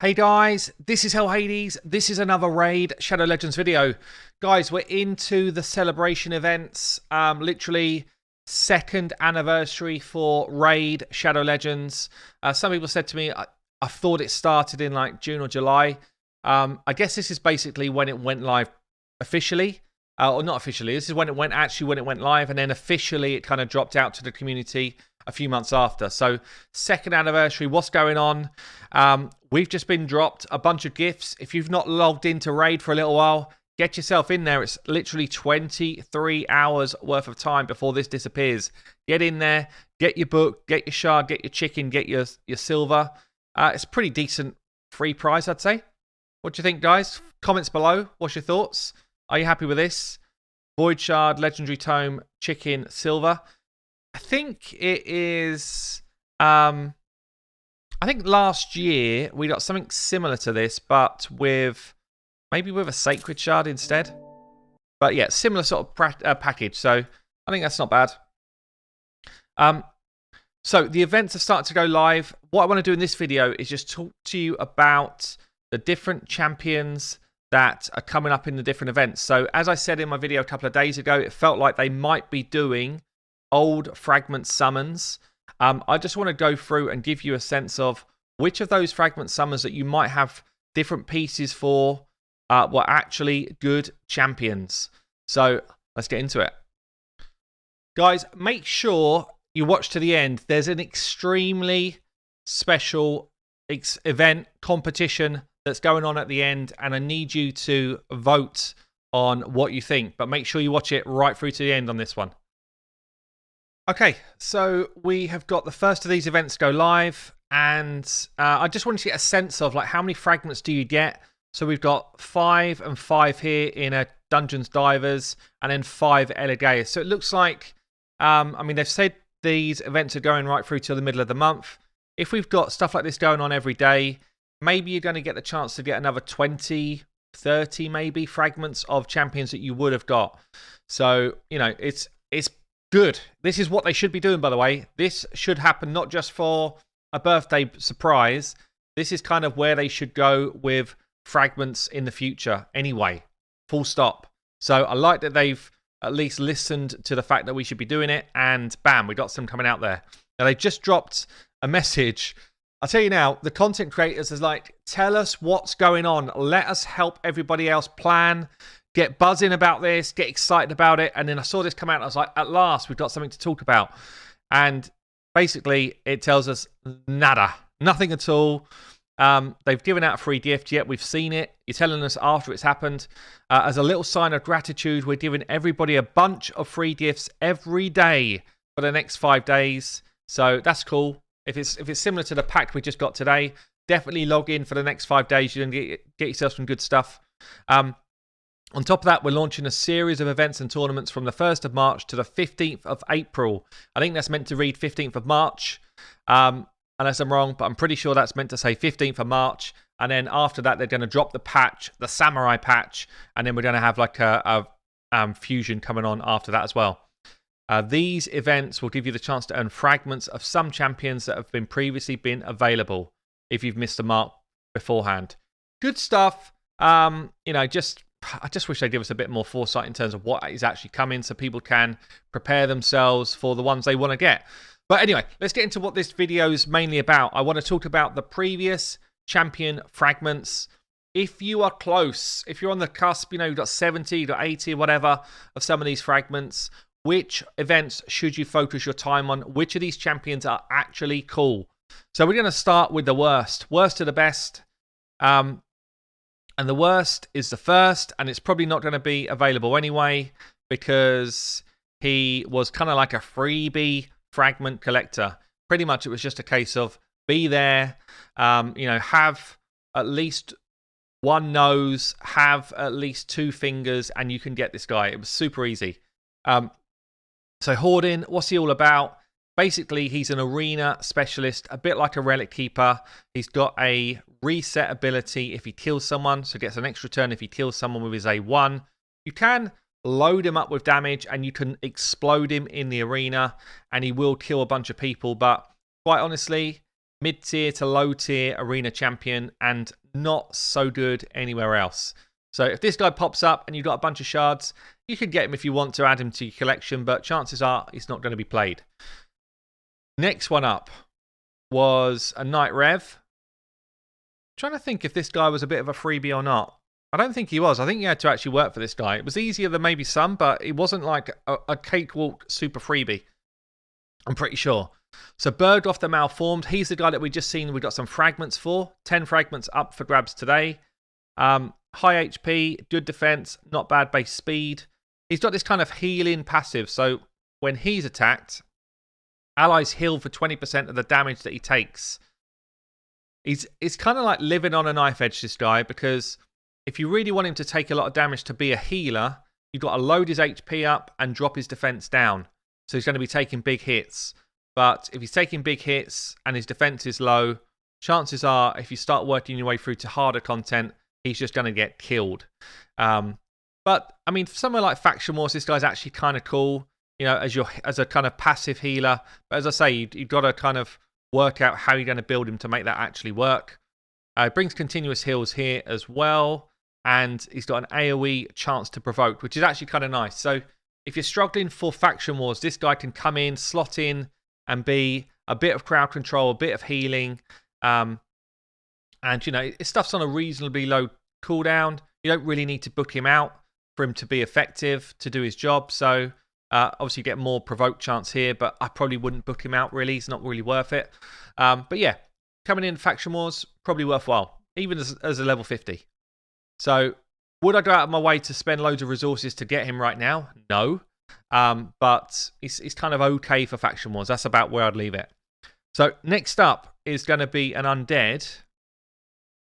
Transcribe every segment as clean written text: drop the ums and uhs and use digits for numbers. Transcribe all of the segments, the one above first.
Hey guys, this is Hell Hades. This is another Raid Shadow Legends video. Guys, we're into the celebration events. Literally second anniversary for Raid Shadow Legends. Some people said to me, I thought it started in like June or July. I guess this is basically when it went live officially. Or not officially. This is when it went live, and then officially it kind of dropped out to the community a few months after. So second anniversary, what's going on? We've just been dropped a bunch of gifts. If you've not logged into Raid for a little while, get yourself in there. It's literally 23 hours worth of time before this disappears. Get in there, get your book, get your shard, get your chicken, get your silver. It's a pretty decent free prize, I'd say. What do you think, guys? Comments below. What's your thoughts? Are you happy with this? Void shard, legendary tome, chicken, silver. I think it is... I think last year we got something similar to this, but with maybe with a sacred shard instead. But yeah, similar sort of package. So I think that's not bad. So the events are starting to go live. What I want to do in this video is just talk to you about the different champions that are coming up in the different events. So as I said in my video a couple of days ago, it felt like they might be doing old fragment summons. I just want to go through and give you a sense of which of those fragment summons that you might have different pieces for were actually good champions. So let's get into it. Guys, make sure you watch to the end. There's an extremely special event competition that's going on at the end, and I need you to vote on what you think. But make sure you watch it right through to the end on this one. Okay, so we have got the first of these events go live, and I just wanted to get a sense of like how many fragments do you get. So we've got 5 and 5 here in a Dungeons Divers, and then 5 Elegeus. So it looks like, I mean, they've said these events are going right through till the middle of the month. If we've got stuff like this going on every day, maybe you're going to get the chance to get another 20, 30 maybe fragments of champions that you would have got. So, you know, it's good. This is what they should be doing, by the way. This should happen not just for a birthday surprise. This is kind of where they should go with fragments in the future anyway. Full stop. So I like that they've at least listened to the fact that we should be doing it, and bam, we got some coming out there. Now, they just dropped a message. I'll tell you now, the content creators is like, tell us what's going on. Let us help everybody else plan. Get buzzing about this, get excited about it. And then I saw this come out and I was like, at last, we've got something to talk about. And basically, it tells us nada. Nothing at all. They've given out a free gift, yet we've seen it. You're telling us after it's happened. As a little sign of gratitude, we're giving everybody a bunch of free gifts every day for the next 5 days. So that's cool. If it's similar to the pack we just got today, definitely log in for the next 5 days. You're going to get yourself some good stuff. On top of that, we're launching a series of events and tournaments from the 1st of March to the 15th of April. I think that's meant to read 15th of March, unless I'm wrong, but I'm pretty sure that's meant to say 15th of March. And then after that, they're going to drop the patch, the Samurai patch, and then we're going to have like a fusion coming on after that as well. These events will give you the chance to earn fragments of some champions that have previously been available if you've missed the mark beforehand. Good stuff. You know, I just wish they'd give us a bit more foresight in terms of what is actually coming so people can prepare themselves for the ones they want to get. But anyway, let's get into what this video is mainly about. I want to talk about the previous champion fragments. If you are close, if you're on the cusp, you know, you've got 70, you've got 80, whatever, of some of these fragments, which events should you focus your time on? Which of these champions are actually cool? So we're going to start with the worst. Worst to the best. And the worst is the first, and it's probably not going to be available anyway because he was kind of like a freebie fragment collector. Pretty much it was just a case of be there, you know, have at least one nose, have at least 2 fingers, and you can get this guy. It was super easy. So Hoarding, what's he all about? Basically, he's an arena specialist, a bit like a relic keeper. He's got a reset ability if he kills someone, so gets an extra turn if he kills someone with his A1. You can load him up with damage and you can explode him in the arena and he will kill a bunch of people, but quite honestly, mid-tier to low-tier arena champion and not so good anywhere else. So if this guy pops up and you've got a bunch of shards, you can get him if you want to add him to your collection, but chances are he's not going to be played. Next one up was a Night Rev. I'm trying to think if this guy was a bit of a freebie or not. I don't think he was. I think you had to actually work for this guy. It was easier than maybe some, but it wasn't like a cakewalk super freebie. I'm pretty sure. So Burglar Malformed, he's the guy that we just seen we got some fragments for. 10 fragments up for grabs today. High HP, good defense, not bad base speed. He's got this kind of healing passive. So when he's attacked, allies heal for 20% of the damage that he takes. It's kind of like living on a knife edge, this guy, because if you really want him to take a lot of damage to be a healer, you've got to load his HP up and drop his defense down. So he's going to be taking big hits. But if he's taking big hits and his defense is low, chances are if you start working your way through to harder content, he's just going to get killed. But, I mean, for somewhere like Faction Wars, this guy's actually kind of cool, you know, as a kind of passive healer. But as I say, you've got to kind of work out how you're going to build him to make that actually work. It brings continuous heals here as well. And he's got an AoE chance to provoke, which is actually kind of nice. So if you're struggling for Faction Wars, this guy can come in, slot in, and be a bit of crowd control, a bit of healing. And, you know, his stuff's on a reasonably low cooldown. You don't really need to book him out for him to be effective, to do his job. So, obviously you get more provoke chance here, but I probably wouldn't book him out, really. It's not really worth it. But yeah, coming in Faction Wars, probably worthwhile, even as a level 50. So, would I go out of my way to spend loads of resources to get him right now? No. But he's kind of okay for Faction Wars. That's about where I'd leave it. So, next up is going to be an Undead.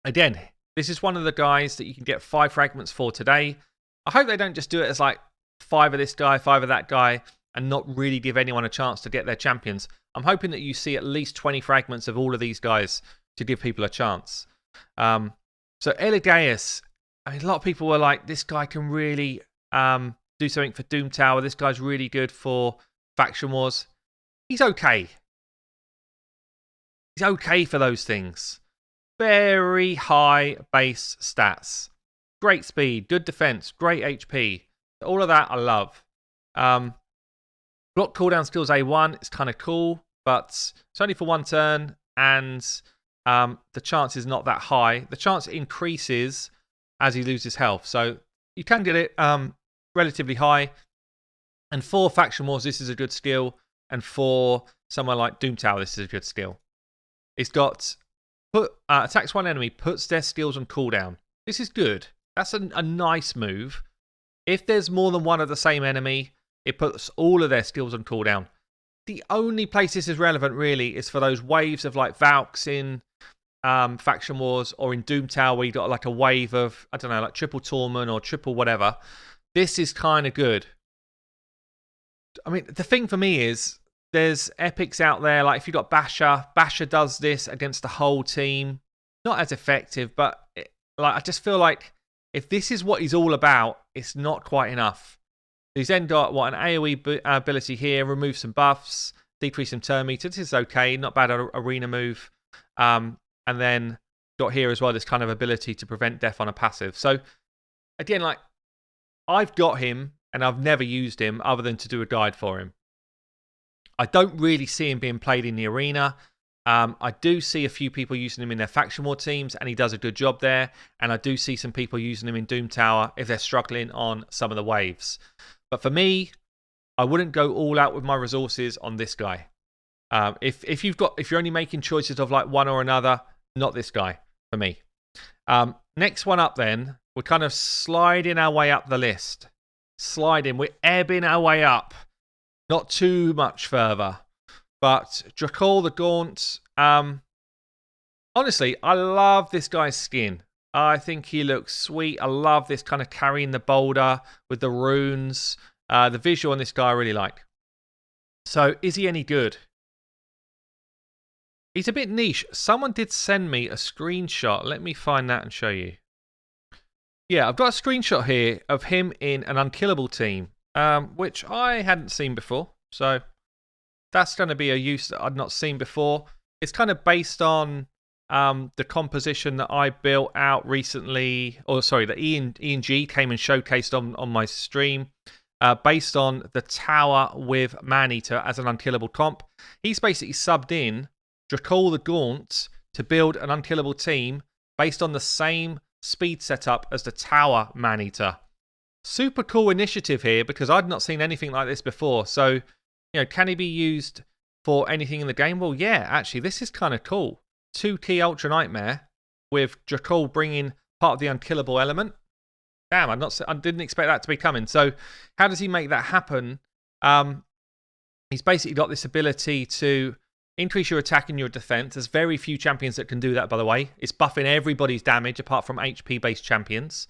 Again, this is one of the guys that you can get 5 fragments for today. I hope they don't just do it as like 5 of this guy, 5 of that guy, and not really give anyone a chance to get their champions. I'm hoping that you see at least 20 fragments of all of these guys to give people a chance. So Eligeus, I mean, a lot of people were like, this guy can really do something for Doom Tower. This guy's really good for Faction Wars. He's okay. He's okay for those things. Very high base stats. Great speed, good defense, great HP. All of that I love. Block cooldown skills A1. It's kind of cool, but it's only for 1 turn, and the chance is not that high. The chance increases as he loses health, so you can get it relatively high. And for Faction Wars, this is a good skill, and for somewhere like Doom Tower, this is a good skill. It's got attacks one enemy, puts their skills on cooldown. This is good. That's a nice move. If there's more than one of the same enemy, it puts all of their skills on cooldown. The only place this is relevant, really, is for those waves of like Valks in Faction Wars or in Doom Tower, where you got like a wave of, I don't know, like triple Torment or triple whatever. This is kind of good. I mean, the thing for me is, there's epics out there, like if you've got Basher. Basher does this against the whole team. Not as effective, but like I just feel like if this is what he's all about, it's not quite enough. He's then got, what, an AoE ability here, remove some buffs, decrease some turn meter. This is okay, not bad arena move. And then got here as well this kind of ability to prevent death on a passive. So, again, like, I've got him, and I've never used him other than to do a guide for him. I don't really see him being played in the arena. I do see a few people using him in their Faction War teams, and he does a good job there. And I do see some people using him in Doom Tower if they're struggling on some of the waves. But for me, I wouldn't go all out with my resources on this guy. If you're only making choices of like one or another, not this guy for me. Next one up, then we're kind of sliding our way up the list. We're ebbing our way up, not too much further. But Drakul the Gaunt, honestly, I love this guy's skin. I think he looks sweet. I love this kind of carrying the boulder with the runes. The visual on this guy I really like. So, is he any good? He's a bit niche. Someone did send me a screenshot. Let me find that and show you. Yeah, I've got a screenshot here of him in an unkillable team, which I hadn't seen before. So, that's going to be a use that I'd not seen before. it's kind of based on the composition that I built out recently, or sorry, that Ian G came and showcased on my stream, based on the tower with Maneater as an unkillable comp. He's basically subbed in Drakul the Gaunt to build an unkillable team based on the same speed setup as the tower Maneater. Super cool initiative here, because I'd not seen anything like this before. So, can he be used for anything in the game? Well, yeah, actually, this is kind of cool. 2-key Ultra Nightmare with Drakul bringing part of the unkillable element. Damn, I didn't expect that to be coming. So, how does he make that happen? He's basically got this ability to increase your attack and your defense. There's very few champions that can do that, by the way. It's buffing everybody's damage apart from HP-based champions.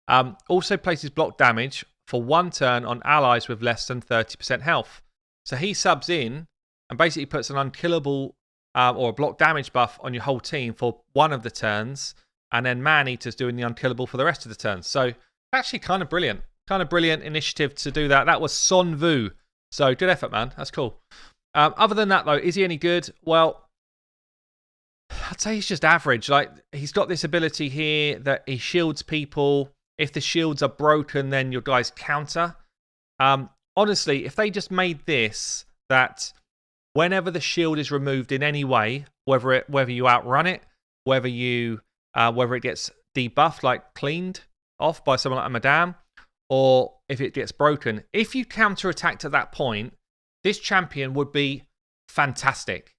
Also places block damage for 1 turn on allies with less than 30% health. So he subs in and basically puts an unkillable or a block damage buff on your whole team for 1 of the turns, and then Maneater's doing the unkillable for the rest of the turns. So actually kind of brilliant. Kind of brilliant initiative to do that. That was Son Vu. So good effort, man. That's cool. Other than that, though, is he any good? Well, I'd say he's just average. Like, he's got this ability here that he shields people. If the shields are broken, then your guys counter. Honestly, if they just made this that whenever the shield is removed in any way, whether you outrun it, whether it gets debuffed, like cleaned off by someone like a Madame, or if it gets broken, if you counter-attacked at that point, this champion would be fantastic.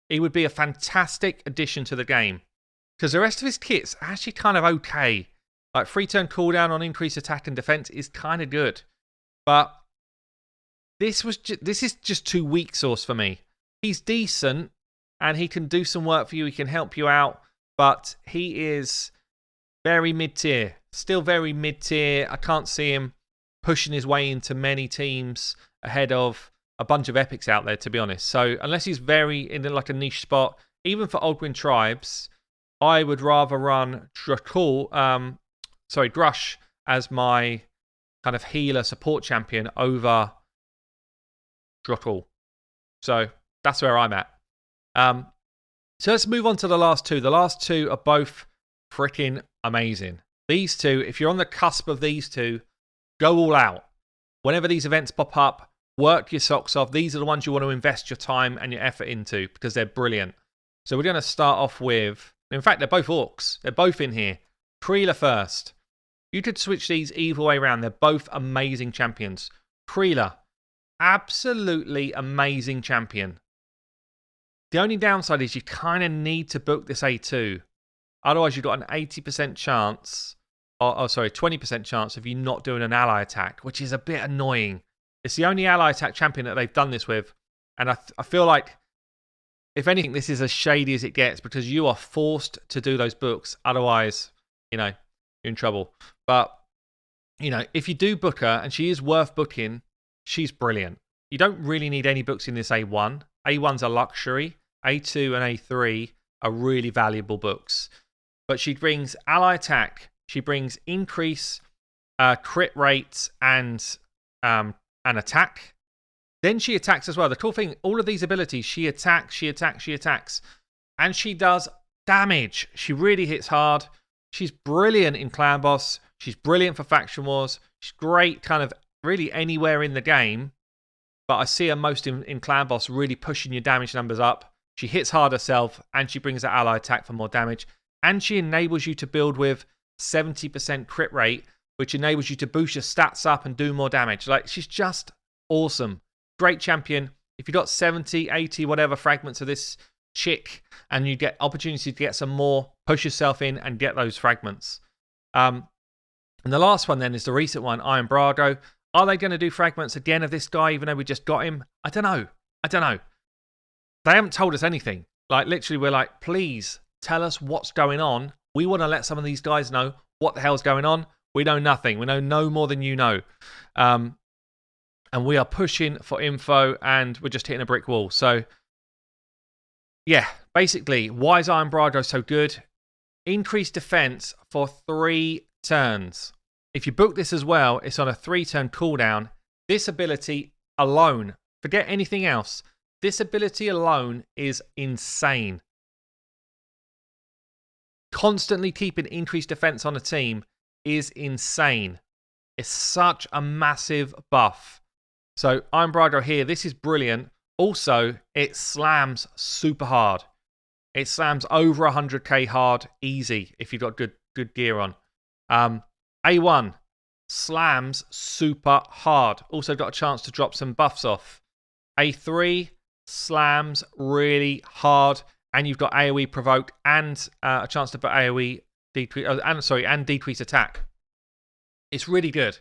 He would be a fantastic addition to the game, because the rest of his kit's actually kind of okay. Like 3-turn cooldown on increased attack and defense is kind of good. But this is just too weak sauce for me. He's decent and he can do some work for you. He can help you out, but he is very mid-tier. Still very mid-tier. I can't see him pushing his way into many teams ahead of a bunch of epics out there, to be honest. So unless he's very in like a niche spot, even for Oldwin tribes, I would rather run Drush as my kind of healer support champion over Drakul. So that's where I'm at. So let's move on to the last two. The last two are both freaking amazing. These two, if you're on the cusp of these two, go all out. Whenever these events pop up, work your socks off. These are the ones you want to invest your time and your effort into because they're brilliant. So we're going to start off with, in fact, they're both orcs. They're both in here. Creeler first. You could switch these either way around. They're both amazing champions. Creeler, absolutely amazing champion. The only downside is you kind of need to book this A2. Otherwise, you've got an 80% chance, 20% chance of you not doing an ally attack, which is a bit annoying. It's the only ally attack champion that they've done this with. And I feel like, if anything, this is as shady as it gets because you are forced to do those books. Otherwise, you're in trouble. But, if you do book her, and she is worth booking, she's brilliant. You don't really need any books in this A1. A1's a luxury. A2 and A3 are really valuable books. But she brings ally attack. She brings increase crit rates and attack. Then she attacks as well. The cool thing, all of these abilities, she attacks. And she does damage. She really hits hard. She's brilliant in Clan Boss. She's brilliant for Faction Wars. She's great kind of really anywhere in the game. But I see her most in Clan Boss really pushing your damage numbers up. She hits hard herself, and she brings that ally attack for more damage. And she enables you to build with 70% crit rate, which enables you to boost your stats up and do more damage. Like, she's just awesome. Great champion. If you got 70, 80, whatever fragments of this chick, and you get opportunity to get some more, push yourself in and get those fragments. And the last one then is the recent one, Iron Brago. Are they going to do fragments again of this guy, even though we just got him? I don't know. They haven't told us anything. Like, literally, we're like, please tell us what's going on. We want to let some of these guys know what the hell's going on. We know nothing. We know no more than you know. And we are pushing for info, and we're just hitting a brick wall. So, yeah, basically, why is Iron Brago so good? Increased defense for 3 turns. If you book this as well, it's on a 3-turn cooldown. This ability alone, forget anything else. This ability alone is insane. Constantly keeping increased defense on a team is insane. It's such a massive buff. So I'm Brago here. This is brilliant. Also, it slams super hard. It slams over 100k hard, easy, if you've got good gear on. A1 slams super hard. Also got a chance to drop some buffs off. A3 slams really hard, and you've got AoE provoke and a chance to put AoE decrease, and decrease attack. It's really good.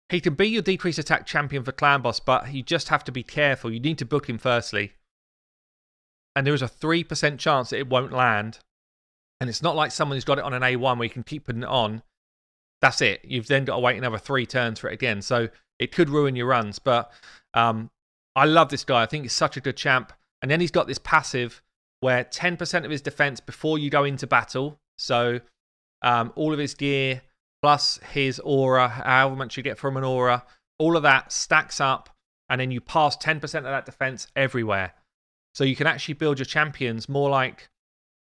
He can be your decrease attack champion for clan boss, but you just have to be careful. You need to book him firstly. And there is a 3% chance that it won't land. And it's not like someone who's got it on an A1 where you can keep putting it on. That's it. You've then got to wait another 3 turns for it again. So it could ruin your runs. But I love this guy. I think he's such a good champ. And then he's got this passive where 10% of his defense before you go into battle. So all of his gear plus his aura, however much you get from an aura, all of that stacks up. And then you pass 10% of that defense everywhere. So you can actually build your champions more like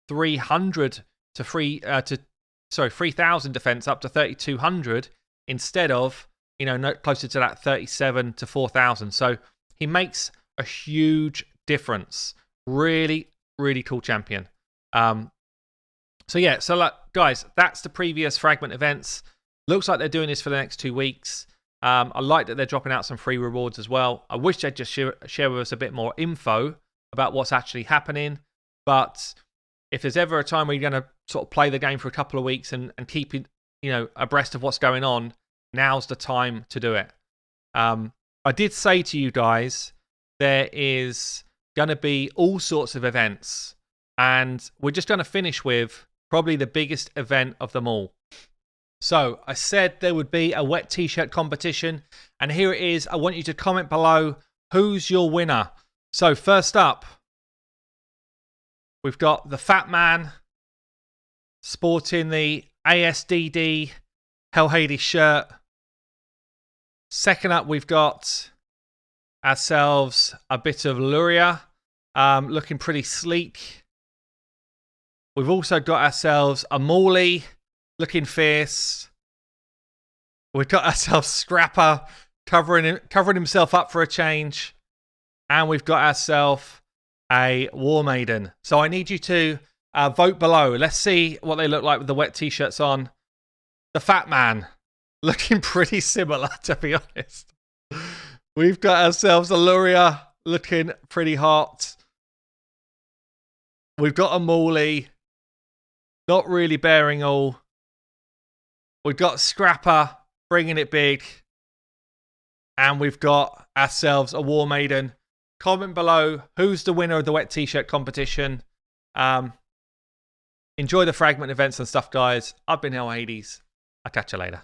300 to 3,000 defense up to 3,200 instead of, closer to that 37 to 4,000. So he makes a huge difference. Really, really cool champion. Guys, that's the previous Fragment events. Looks like they're doing this for the next 2 weeks. I like that they're dropping out some free rewards as well. I wish they'd just share with us a bit more info about what's actually happening. But if there's ever a time where you're going to sort of play the game for a couple of weeks and keep abreast of what's going on, now's the time to do it. I did say to you guys, there is going to be all sorts of events. And we're just going to finish with probably the biggest event of them all. So I said there would be a wet t-shirt competition. And here it is. I want you to comment below who's your winner. So first up, we've got the Fat Man sporting the ASDD Hell Hades shirt. Second up, we've got ourselves a bit of Luria, looking pretty sleek. We've also got ourselves a Morley, looking fierce. We've got ourselves Scrapper, covering himself up for a change. And we've got ourselves a War Maiden. So I need you to vote below. Let's see what they look like with the wet t-shirts on. The Fat Man, looking pretty similar, to be honest. We've got ourselves a Luria, looking pretty hot. We've got a Morley, not really bearing all. We've got Scrapper, bringing it big. And we've got ourselves a War Maiden. Comment below who's the winner of the wet t-shirt competition. Enjoy the Fragment events and stuff, guys. I've been Hell Hades. I'll catch you later.